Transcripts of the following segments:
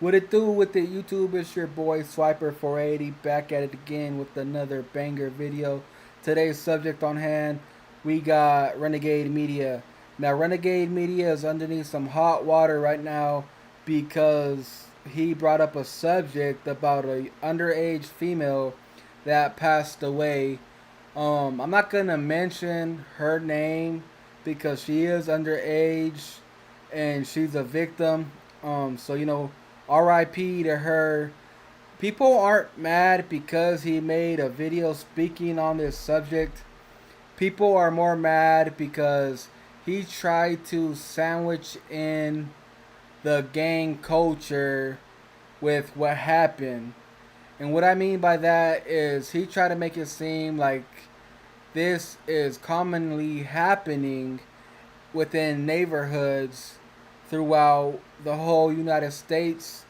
What it do with the YouTube? It's your boy Swiper 480 back at it again with another banger video. Today's subject on hand, we got Renegade Media. Now Renegade Media is underneath some hot water right now because he brought up a subject about a underage female that passed away. I'm not gonna mention her name because she is underage and she's a victim. So R.I.P. to her. People aren't mad because he made a video speaking on this subject. People are more mad because he tried to sandwich in the gang culture with what happened. And what I mean by that is he tried to make it seem like this is commonly happening within neighborhoods throughout the whole United States.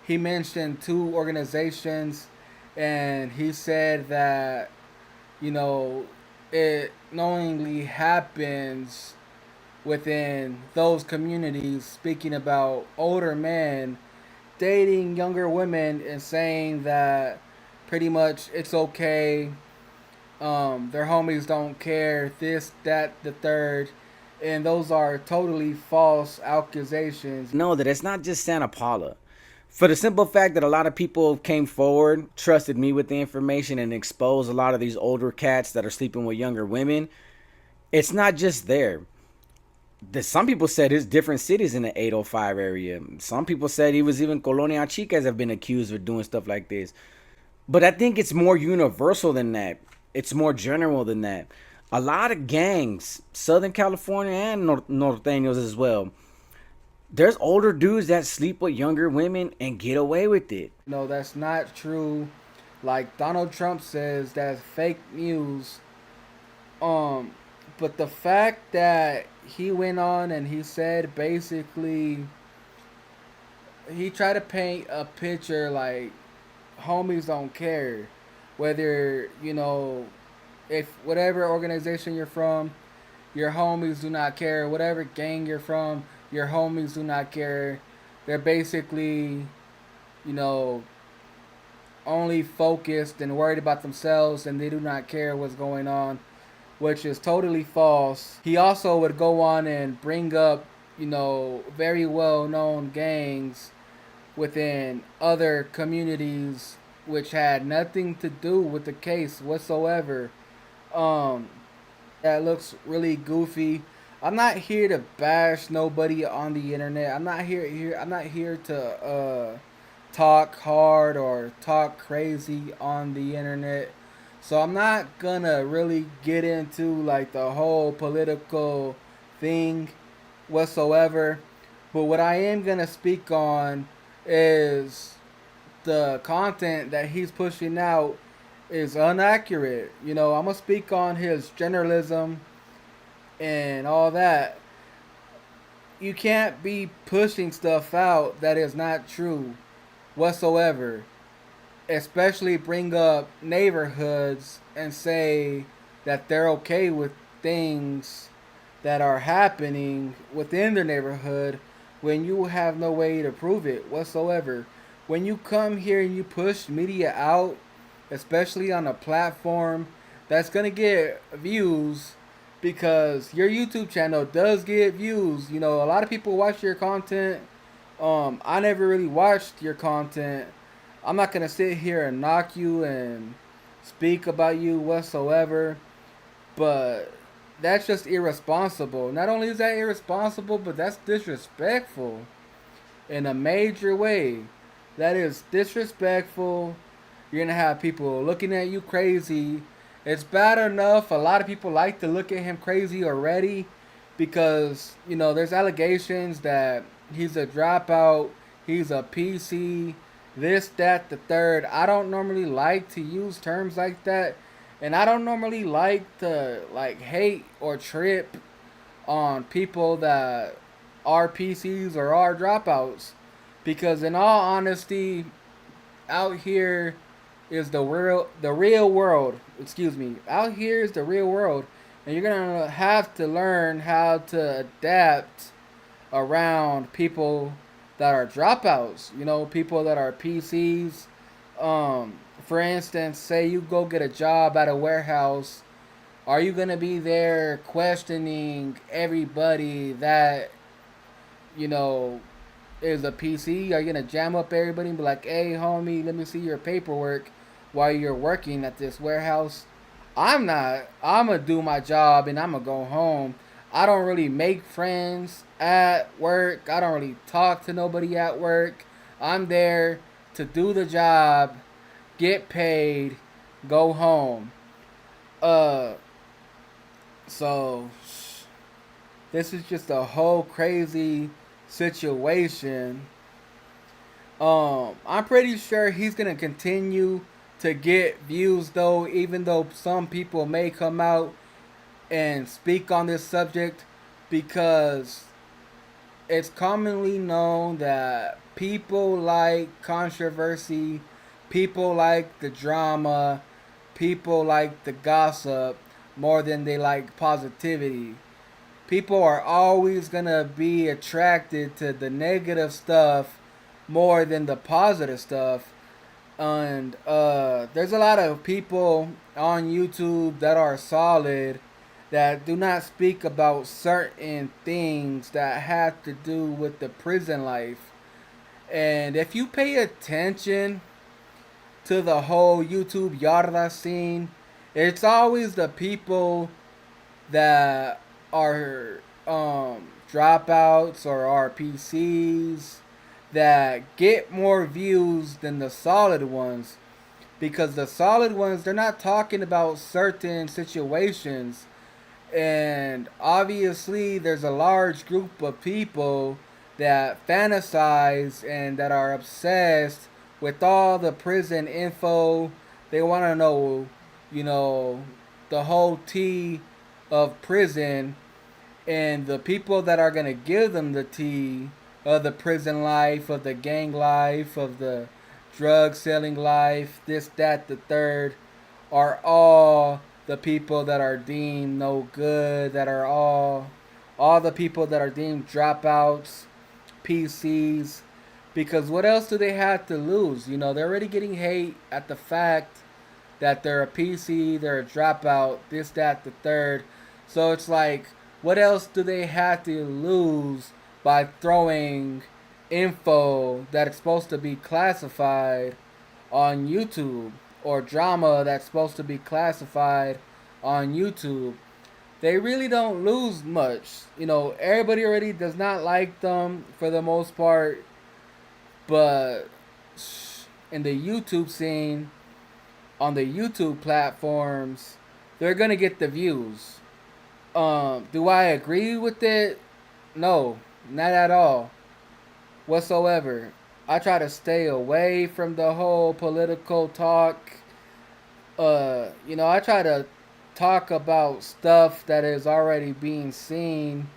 He mentioned two organizations and he said that, you know, it knowingly happens within those communities, speaking about older men dating younger women and saying that pretty much it's okay. Their homies don't care, this, that, the third. And those are totally false accusations. Know that it's not just Santa Paula. For the simple fact that a lot of people came forward, trusted me with the information, and exposed a lot of these older cats that are sleeping with younger women, it's not just there. Some people said it's different cities in the 805 area. Some people said he was even Colonia Chicas have been accused of doing stuff like this. But I think it's more universal than that. It's more general than that. A lot of gangs, Southern California and Norteños as well, there's older dudes that sleep with younger women and get away with it. No, that's not true. Like Donald Trump says, that's fake news. Um, but the fact that he went on and he said basically he tried to paint a picture like homies don't care whether if whatever organization you're from, your homies do not care. Whatever gang you're from, your homies do not care. They're basically, you know, only focused and worried about themselves and they do not care what's going on, which is totally false. He also would go on and bring up, very well known gangs within other communities which had nothing to do with the case whatsoever. Um, that looks really goofy. I'm not here to bash nobody on the internet. I'm not here to talk hard or talk crazy on the internet. So I'm not gonna really get into like the whole political thing whatsoever. But what I am gonna speak on is the content that he's pushing out is inaccurate. I'm gonna speak on his journalism and all that. You can't be pushing stuff out that is not true whatsoever. Especially bring up neighborhoods and say that they're okay with things that are happening within their neighborhood when you have no way to prove it whatsoever. When you come here and you push media out, especially on a platform that's going to get views, because your YouTube channel does get views. A lot of people watch your content. I never really watched your content. I'm not gonna sit here and knock you and speak about you whatsoever, but that's just irresponsible. Not only is that irresponsible, but that's disrespectful in a major way. That is disrespectful. You're gonna have people looking at you crazy. It's bad enough a lot of people like to look at him crazy already because, there's allegations that he's a dropout, he's a PC, this, that, the third. I don't normally like to use terms like that. And I don't normally like to hate or trip on people that are PCs or are dropouts. Because in all honesty, out here is the real world. Excuse me. Out here is the real world. And you're gonna have to learn how to adapt around people that are dropouts. You know, people that are PCs. For instance, say you go get a job at a warehouse. Are you gonna be there questioning everybody that you know is a PC? Are you gonna jam up everybody and be like, "Hey, homie, let me see your paperwork while you're working at this warehouse"? I'm not. I'm gonna do my job and I'm gonna go home. I don't really make friends at work. I don't really talk to nobody at work. I'm there to do the job, get paid, go home. Uh, so this is just a whole crazy situation. I'm pretty sure he's gonna continue to get views though, even though some people may come out and speak on this subject, because it's commonly known that people like controversy, people like the drama, people like the gossip more than they like positivity. People are always gonna be attracted to the negative stuff more than the positive stuff. And there's a lot of people on YouTube that are solid that do not speak about certain things that have to do with the prison life. And if you pay attention to the whole YouTube yarda scene, it's always the people that are dropouts or RPCs that get more views than the solid ones, because the solid ones, they're not talking about certain situations. And obviously there's a large group of people that fantasize and that are obsessed with all the prison info. They want to know, you know, the whole tea of prison, and the people that are going to give them the tea of the prison life, of the gang life, of the drug selling life, this, that, the third, are all the people that are deemed no good, that are all the people that are deemed dropouts, PCs. Because what else do they have to lose? You know, they're already getting hate at the fact that they're a PC, they're a dropout, this, that, the third. So it's like, what else do they have to lose by throwing info that's supposed to be classified on YouTube, or drama that's supposed to be classified on YouTube? They really don't lose much. You know, everybody already does not like them for the most part, but in the YouTube scene, on the YouTube platforms, they're gonna get the views. Do I agree with it? No, not at all, whatsoever. I try to stay away from the whole political talk. I try to talk about stuff that is already being seen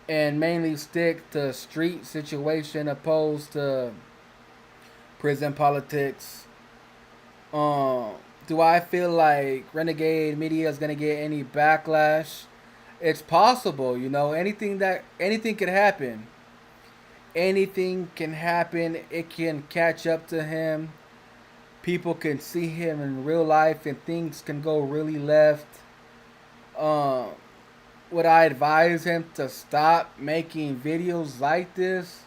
and mainly stick to street situation opposed to prison politics. Um, do I feel like Renegade Media is gonna get any backlash? It's possible, anything could happen. Anything can happen. It can catch up to him. People can see him in real life, and things can go really left. Um, would I advise him to stop making videos like this?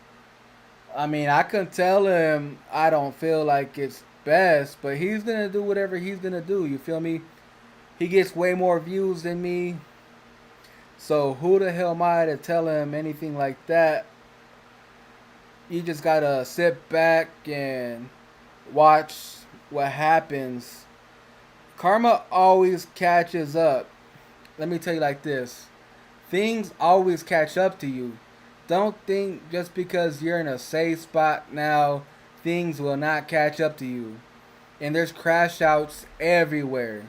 I mean, I can tell him I don't feel like it's best, but he's gonna do whatever he's gonna do. You feel me? He gets way more views than me, so who the hell am I to tell him anything like that? You just gotta sit back and watch what happens. Karma always catches up. Let me tell you like this: things always catch up to you. Don't think just because you're in a safe spot now, things will not catch up to you. And there's crash outs everywhere.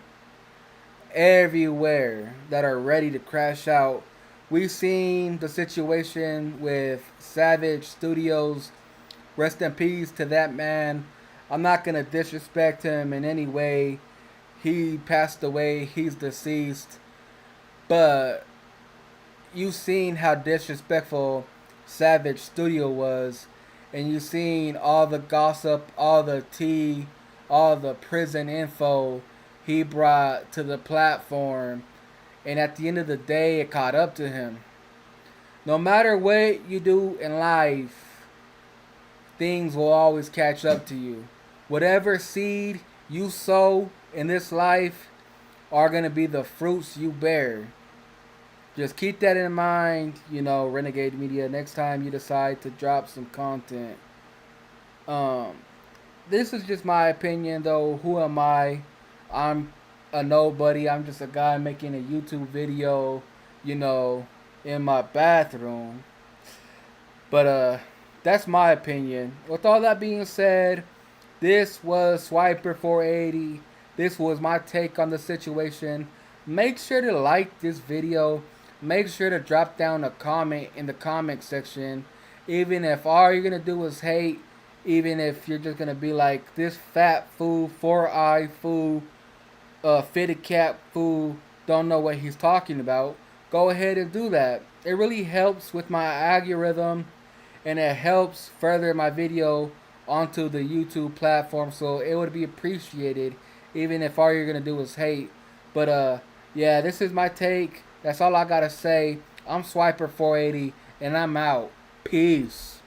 Everywhere that are ready to crash out. We've seen the situation with Savage Studios. Rest in peace to that man. I'm not going to disrespect him in any way. He passed away, he's deceased. But you've seen how disrespectful savage studio was, and you seen all the gossip, all the tea, all the prison info he brought to the platform, and at the end of the day, it caught up to him. No matter what you do in life, things will always catch up to you. Whatever seed you sow in this life are going to be the fruits you bear. Just keep that in mind, Renegade Media, next time you decide to drop some content. Um, this is just my opinion, though. Who am I? I'm a nobody. I'm just a guy making a YouTube video, you know, in my bathroom. But that's my opinion. With all that being said, this was Swiper 480. This was my take on the situation. Make sure to like this video. Make sure to drop down a comment in the comment section. Even if all you're going to do is hate, even if you're just going to be like, this fat fool, four-eye fool, fitted cap fool, don't know what he's talking about, go ahead and do that. It really helps with my algorithm, and it helps further my video onto the YouTube platform, so it would be appreciated even if all you're gonna do is hate. But yeah, this is my take. That's all I gotta say. I'm Swiper 480 and I'm out. Peace.